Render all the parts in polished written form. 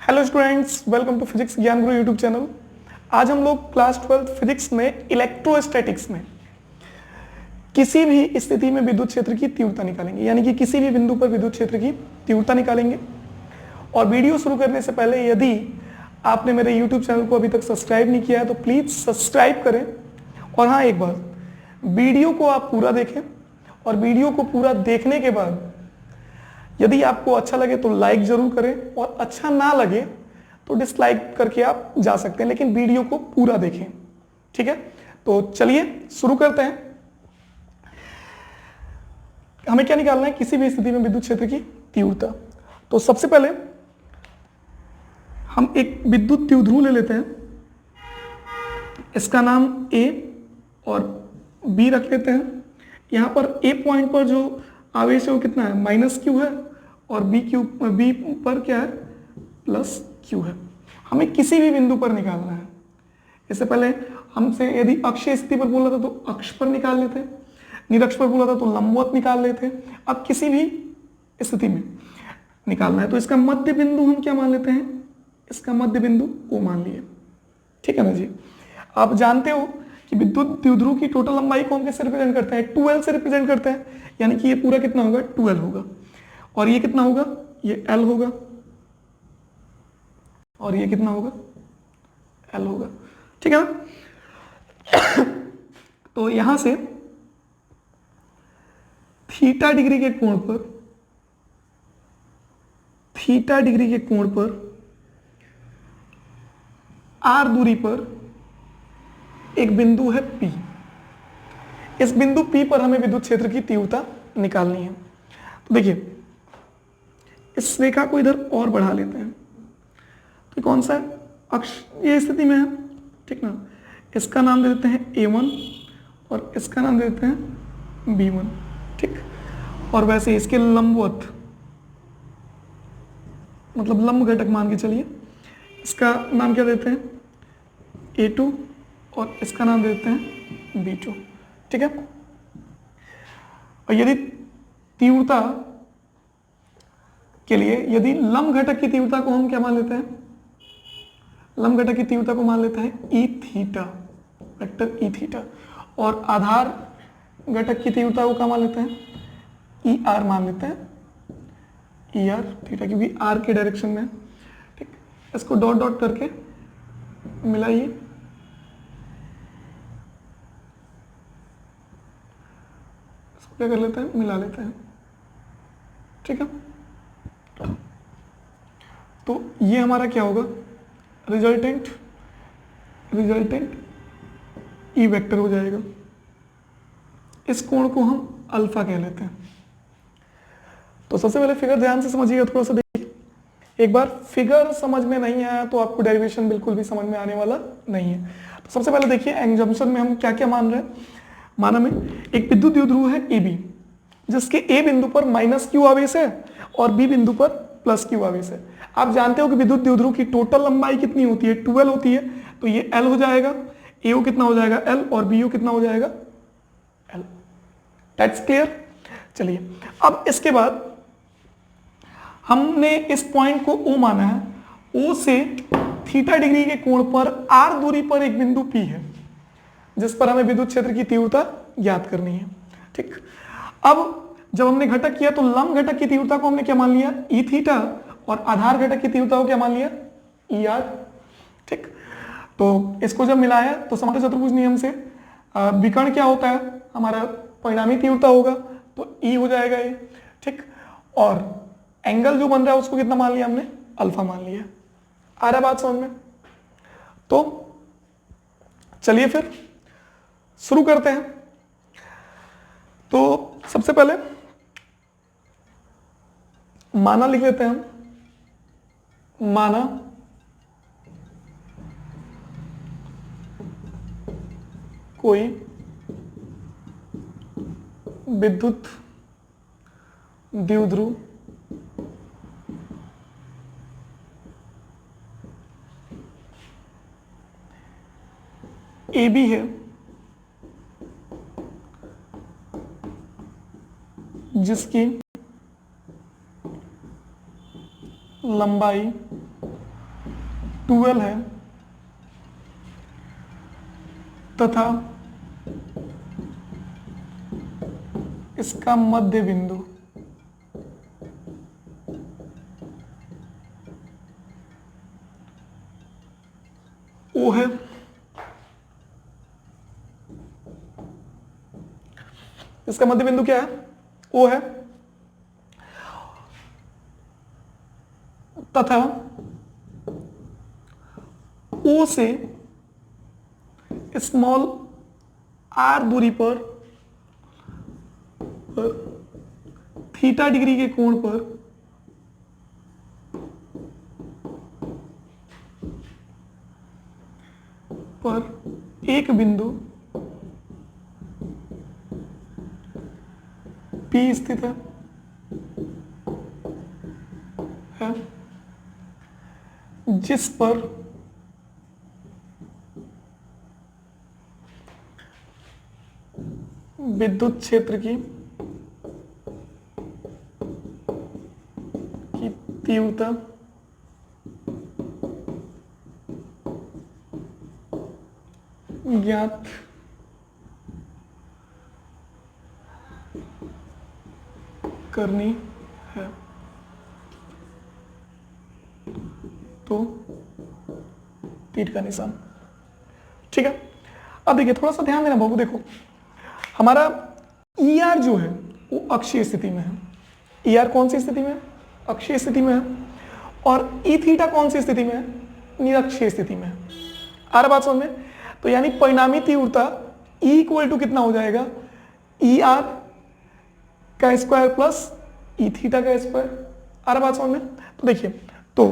Hello students, welcome to physics Gyan Guru YouTube channel. आज हम लोग क्लास 12 फिजिक्स में इलेक्ट्रोस्टैटिक्स में किसी भी स्थिति में विद्युत क्षेत्र की तीव्रता निकालेंगे, यानी कि किसी भी बिंदु पर विद्युत क्षेत्र की तीव्रता निकालेंगे। और वीडियो शुरू करने से पहले यदि आपने मेरे यूट्यूब चैनल को अभी तक सब्सक्राइब नहीं किया है तो प्लीज सब्सक्राइब करें। और हाँ, एक बात, वीडियो को आप पूरा देखें और वीडियो को पूरा देखने के बाद यदि आपको अच्छा लगे तो लाइक जरूर करें और अच्छा ना लगे तो डिसलाइक करके आप जा सकते हैं, लेकिन वीडियो को पूरा देखें। ठीक है, तो चलिए शुरू करते हैं। हमें क्या निकालना है? किसी भी स्थिति में विद्युत क्षेत्र की तीव्रता। तो सबसे पहले हम एक विद्युत द्विध्रुव ले लेते हैं, इसका नाम ए और बी रख लेते हैं। यहां पर ए पॉइंट पर जो आवेश है वो कितना है? माइनस क्यू है, और बी पर क्या है? प्लस क्यू है। हमें किसी भी बिंदु पर निकालना है। इससे पहले हमसे यदि अक्षीय स्थिति पर बोला था तो अक्ष पर निकाल लेते, निरक्ष पर बोला था तो लंबवत निकाल लेते। अब किसी भी स्थिति में निकालना है तो इसका मध्य बिंदु हम क्या मान लेते हैं? इसका मध्य बिंदु ओ मान लिए। ठीक है ना जी। आप जानते हो कि विद्युत द्विध्रुव की टोटल लंबाई को हम कैसे रिप्रेजेंट करते हैं? 12 से रिप्रेजेंट करते हैं, यानी कि ये पूरा कितना होगा? 12 होगा। और ये कितना होगा? ये L होगा। और ये कितना होगा? L होगा। ठीक है ना? तो यहां से थीटा डिग्री के कोण पर R दूरी पर एक बिंदु है P। इस बिंदु P पर हमें विद्युत क्षेत्र की तीव्रता निकालनी है। तो देखिए, इस रेखा को इधर और बढ़ा लेते हैं। तो कौन सा अक्ष ये स्थिति में है? ठीक ना। इसका नाम दे देते हैं A1 और इसका नाम दे देते हैं B1। ठीक। और वैसे इसके लंबवत, मतलब लंब घटक मान के चलिए, इसका नाम क्या देते हैं? A2 और इसका नाम देते हैं B2। ठीक है। और यदि तीव्रता के लिए यदि लंब घटक की तीव्रता को हम क्या मान लेते हैं? लंब घटक की तीव्रता को मान लेते हैं E theta, vector E theta. और आधार घटक की तीव्रता को क्या मान लेते हैं? ई आर मान लेते हैं, ई आर थीटा, क्योंकि आर के डायरेक्शन में। ठीक। इसको डॉट डॉट करके मिलाइए। इसको क्या कर लेते हैं? मिला लेते हैं। ठीक है। तो ये हमारा क्या होगा? रिजल्टेंट ई वेक्टर हो जाएगा। इस कोण को हम अल्फा कह लेते हैं। तो सबसे पहले फिगर ध्यान से समझिएगा, थोड़ा सा देखिए। एक बार फिगर समझ में नहीं आया तो आपको डेरिवेशन बिल्कुल भी समझ में आने वाला नहीं है। तो सबसे पहले देखिए, एग्जाम्पशन में हम क्या क्या मान रहे हैं। माना में एक विद्युत द्विध्रुव है ए बी, जिसके ए बिंदु पर माइनस क्यू आवेश है और बी बिंदु पर प्लस क्यू आवेश है। आप जानते हो कि विद्युत द्विध्रुव की टोटल लंबाई कितनी होती है? 12 होती है। तो ये L हो जाएगा, AO कितना हो जाएगा? L, और BO कितना हो जाएगा? L। That's clear. चलिए, अब इसके बाद हमने इस पॉइंट को O माना है। O से थीटा डिग्री के कोण पर R दूरी पर एक बिंदु P है, जिस पर हमें विद्युत क्षेत्र की तीव्रता ज्ञात करनी है। ठीक। अब जब हमने घटक किया तो लंब घटक की तीव्रता को हमने क्या मान लिया? ई थीटा, और आधार घटक की तीव्रता को क्या मान लिया? E R. ठीक। तो इसको जब मिलाया तो समांतर चतुर्भुज नियम से विकर्ण क्या होता है? हमारा परिणामी तीव्रता होगा, तो ई हो जाएगा ये। ठीक। और एंगल जो बन रहा है उसको कितना मान लिया हमने? अल्फा मान लिया। आ रहा बात समझ में? तो चलिए फिर शुरू करते हैं। तो सबसे पहले माना लिख लेते हैं हम। माना कोई विद्युत द्विध्रुव ए बी है, जिसकी लंबाई 12 है तथा इसका मध्य बिंदु O है। इसका मध्य बिंदु क्या है? O है तथा O से स्मॉल r दूरी पर थीटा डिग्री के कोण पर एक बिंदु P स्थित है जिस पर विद्युत क्षेत्र की तीव्रता ज्ञात करनी है। तो तीर का निशान, ठीक है। अब देखिए थोड़ा सा ध्यान देना बाबू, देखो हमारा ER जो है वो अक्षीय स्थिति में है। ER कौन सी स्थिति में है? अक्षीय स्थिति में है। और E थीटा कौन सी स्थिति में है? निरक्षीय स्थिति में है। आ रहा बात समझ में? तो यानी परिणामी तीव्रता E इक्वल टू कितना हो जाएगा? ER का स्क्वायर प्लस E थीटा का स्क्वायर। आ रहा बात समझ में? तो देखिए, तो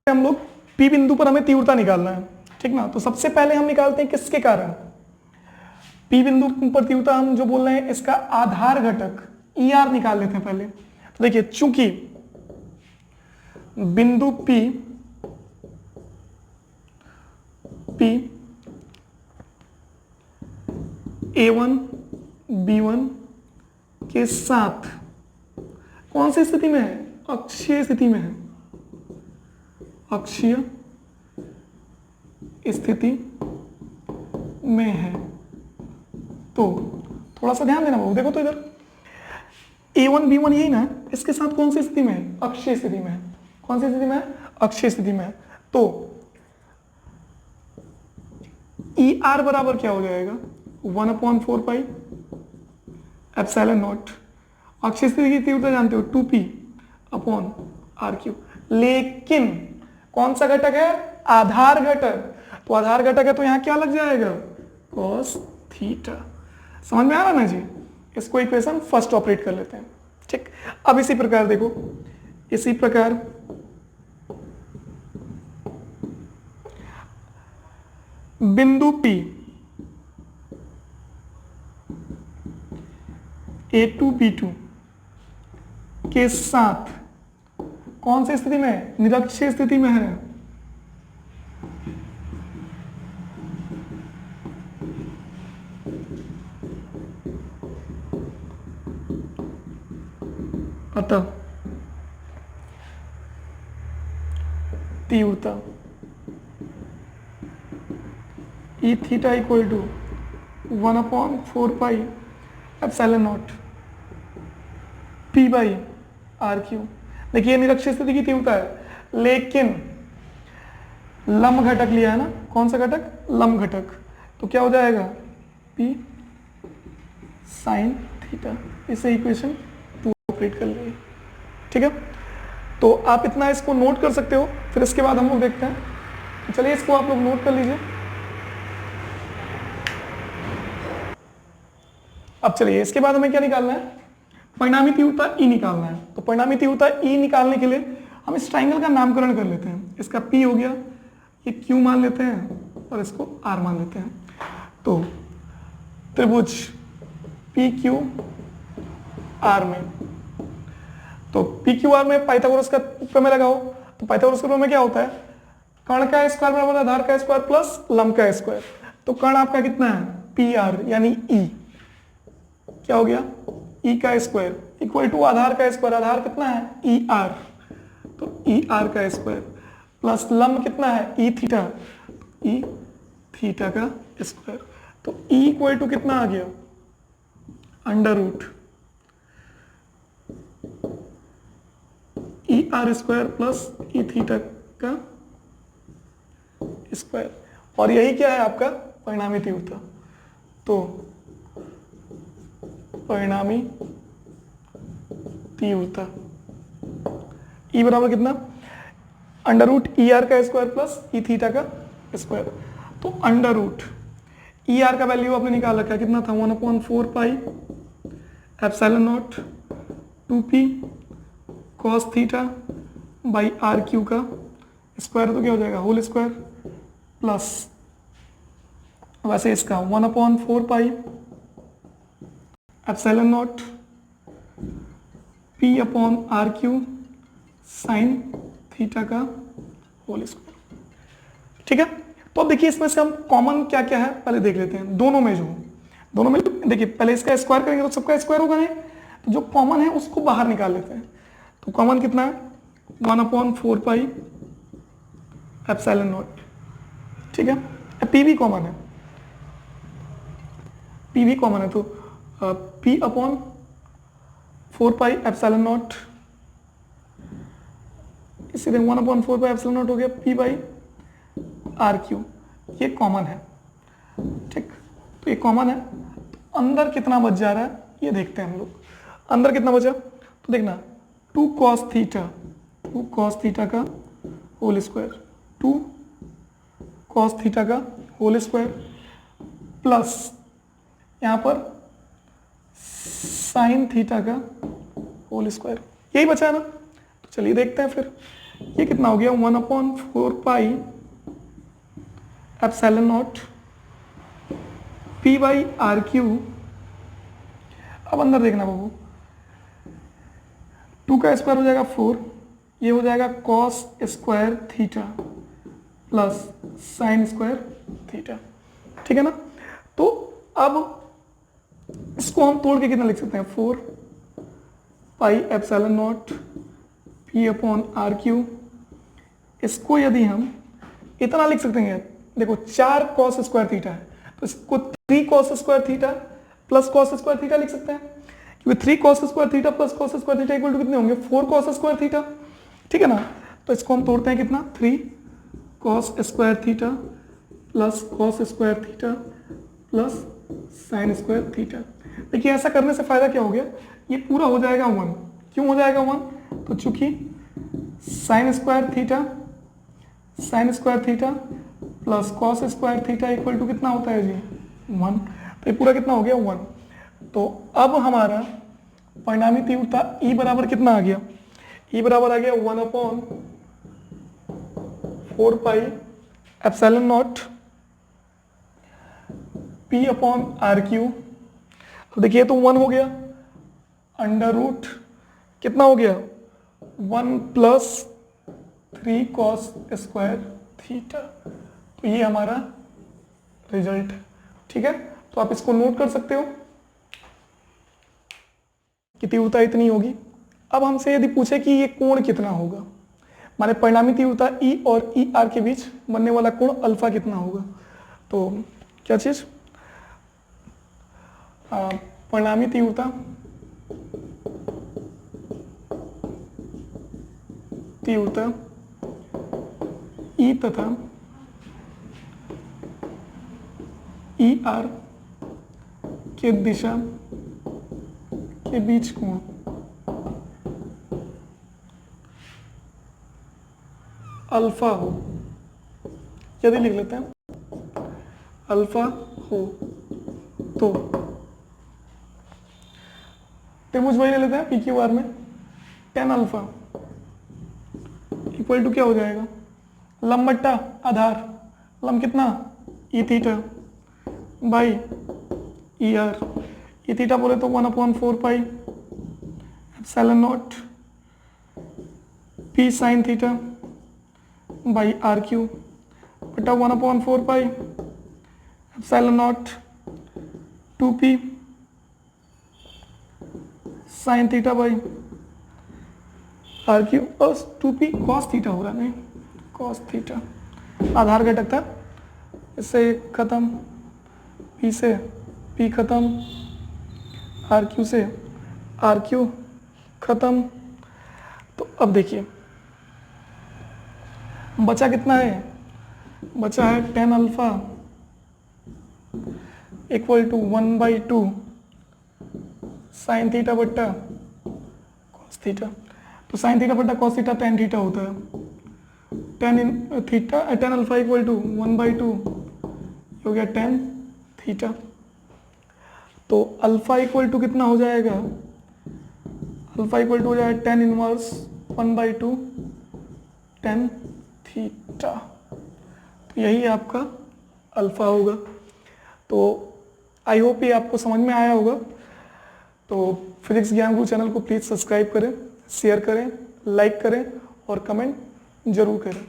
हम लोग P बिंदु पर हमें तीव्रता निकालना है, ठीक ना। तो सबसे पहले हम निकालते हैं किसके कारण? P बिंदु पर तीव्रता हम जो बोल रहे हैं इसका आधार घटक ER निकाल लेते हैं पहले। तो देखिए चूंकि बिंदु P A1 B1 के साथ कौन सी स्थिति में है? अक्षीय स्थिति में है। अक्षीय स्थिति में है। तो थोड़ा सा ध्यान देना बाबू, देखो तो इधर A1 B1 यही ना, इसके साथ कौन सी स्थिति में है? अक्षीय स्थिति में है। कौन सी स्थिति में है? अक्षीय स्थिति में है। तो ER बराबर क्या हो जाएगा? 1/4 पाई एप्सिलॉन नॉट। अक्षीय स्थिति की तीव्रता जानते हो 2P अपॉन R3। लेकिन कौन सा घटक है? आधार घटक। तो आधार घटक है तो यहां क्या लग जाएगा? cos theta. समझ में आ रहा ना जी? इसको इक्वेशन फर्स्ट ऑपरेट कर लेते हैं, ठीक। अब इसी प्रकार देखो, इसी प्रकार बिंदु P A2 B2 के साथ कौन सी स्थिति में है? निरक्षीय स्थिति में है। अतः तीव्रता E theta equal to 1/4 pi epsilon nought P by R3। देखिए निरक्षीय स्थिति की तीव्रता है, लेकिन लंब घटक लिया है ना। कौन सा घटक? लंब घटक। तो क्या हो जाएगा? P sine theta. इसे इक्वेशन 2 ऑपरेट कर लीजिए, ठीक है। तो आप इतना इसको नोट कर सकते हो, फिर इसके बाद हम लोग देखते हैं। चलिए इसको आप लोग नोट कर लीजिए। अब चलिए इसके बाद हमें क्या निकालना है? परिणामी तीव्रता E निकालना है। तो परिणामी तीव्रता E निकालने के लिए हम इस ट्राइंगल का नामकरण कर लेते हैं। इसका P हो गया, ये Q मान लेते हैं और इसको R मान लेते हैं। तो त्रिभुज PQR में, तो PQR में पाइथागोरस का प्रमेय लगाओ। तो पाइथागोरस का प्रमेय क्या होता है? कर्ण का स्क्वायर बराबर आधार का स्क्वायर प्लस लंब का स्क्वायर। तो कर्ण आपका कितना है? PR यानी E। क्या हो गया? E का स्क्वायर इक्वल टू आधार का स्क्वायर। आधार कितना है? ER। तो ER का स्क्वायर प्लस लंब कितना है ई थीटा, ई थीटा का स्क्वायर। तो ई इक्वल टू कितना आ गया, under root E R square plus E theta का स्क्वायर। और यही क्या है आपका परिणामी तीव्रता। तो परिणामी तीव्रता ई बराबर कितना, अंडर रूट ई आर का स्क्वायर प्लस ई थीटा का स्क्वायर। तो अंडर रूट ई आर का वैल्यू आपने निकाल रखा है, कितना था 1/4 pi epsilon nought 2p cos theta by R Q का स्क्वायर। तो क्या हो जाएगा होल स्क्वायर प्लस वैसे इसका 1/4 pi epsilon nought p upon R Q sine theta का होल स्क्वायर। ठीक है, तो अब देखिए इसमें से हम कॉमन क्या क्या है पहले देख लेते हैं। दोनों में देखिए पहले इसका स्क्वायर करेंगे तो सबका स्क्वायर होगा नहीं, तो जो कॉमन है उसको बाहर निकाल लेते हैं। तो कॉमन कितना है 1/4 पाई एप्सिलॉन नॉट। ठीक है, पी भी कॉमन है, पी भी कॉमन है, तो p upon 4 pi epsilon not, इसी तरह 1/4 पाई एप्सिलॉन नॉट हो गया p बाई आर क्यू, ये कॉमन है। ठीक, तो ये कॉमन है। तो अंदर कितना बच जा रहा है ये देखते हैं हम लोग। अंदर कितना बचा, तो देखना 2 cos थीटा का होल स्क्वायर, 2 cos थीटा का होल स्क्वायर प्लस यहाँ पर साइन थीटा का होल स्क्वायर, यही बचा है ना। तो चलिए देखते हैं फिर ये कितना हो गया 1/4 pi epsilon nought p by R Q. अब अंदर देखना बाबू, 2 का स्क्वायर हो जाएगा 4, ये हो जाएगा cos square theta plus sign square theta. ठीक है ना, तो अब इसको हम तोड़ के कितना लिख सकते हैं 4 pi epsilon nought p upon R Q. इसको यदि हम इतना लिख सकते हैं, देखो 4 cos स्क्वायर थीटा है तो इसको 3 cos square theta plus cos square theta लिख सकते हैं, क्योंकि 3 cos square theta plus cos square theta equal to कितने होंगे 4 cos स्क्वायर थीटा। ठीक है ना, तो इसको हम तोड़ते हैं कितना 3 cos square theta plus cos square theta plus sign square theta. देखिए ऐसा करने से फायदा क्या हो गया, ये पूरा हो जाएगा 1। क्यों हो जाएगा 1, तो चूंकि sine square theta plus cos square theta equal to कितना होता है जी 1, तो ये पूरा कितना हो गया 1। तो अब हमारा परिणामी तीव्रता E बराबर कितना आ गया, E बराबर आ गया 1/4 pi epsilon nought p upon R Q. तो देखिए तो 1 हो गया, अंडर रूट कितना हो गया 1 प्लस 3 cos स्क्वायर थीटा। तो ये हमारा रिजल्ट है। ठीक है, तो आप इसको नोट कर सकते हो कि तीव्रता इतनी होगी। अब हमसे यदि पूछे कि ये कोण कितना होगा, माने परिणामी तीव्रता E और ER के बीच बनने वाला कोण अल्फा कितना होगा, तो क्या चीज परिणामी तीव्रता E तथा ER के दिशा के बीच कोण अल्फा हो, यदि लिख लेते हैं अल्फा हो तो त्रिभुज वही ले लेते हैं PQR में tan अल्फा इक्वल टू क्या हो जाएगा लंब बट्टा आधार, लंब कितना E theta by ER। E theta बोले तो 1/4 pi epsilon nought P sine theta by R Q बटा 1/4 pi epsilon nought 2p sine theta by R Q plus 2p cos theta हो रहा है, नहीं कॉस थीटा आधार घटक था, इससे खत्म, पी से पी खत्म, आर क्यू से आर क्यू खत्म। तो अब देखिए बचा कितना है, बचा है tan alpha equal to 1/2 sine theta बट्टा कॉस थीटा। तो साइन थीटा बट्टा कॉस थीटा tan थीटा होता है, tan अल्फा इक्वल टू 1/2 हो गया tan थीटा। तो अल्फा इक्वल टू कितना हो जाएगा, अल्फा इक्वल टू हो जाएगा tan इनवर्स 1/2 tan थीटा। तो यही आपका अल्फा होगा। तो आई होप ये आपको समझ में आया होगा। तो फिजिक्स ज्ञान गुरु चैनल को प्लीज़ सब्सक्राइब करें, शेयर करें, लाइक करें और कमेंट जरूर करें।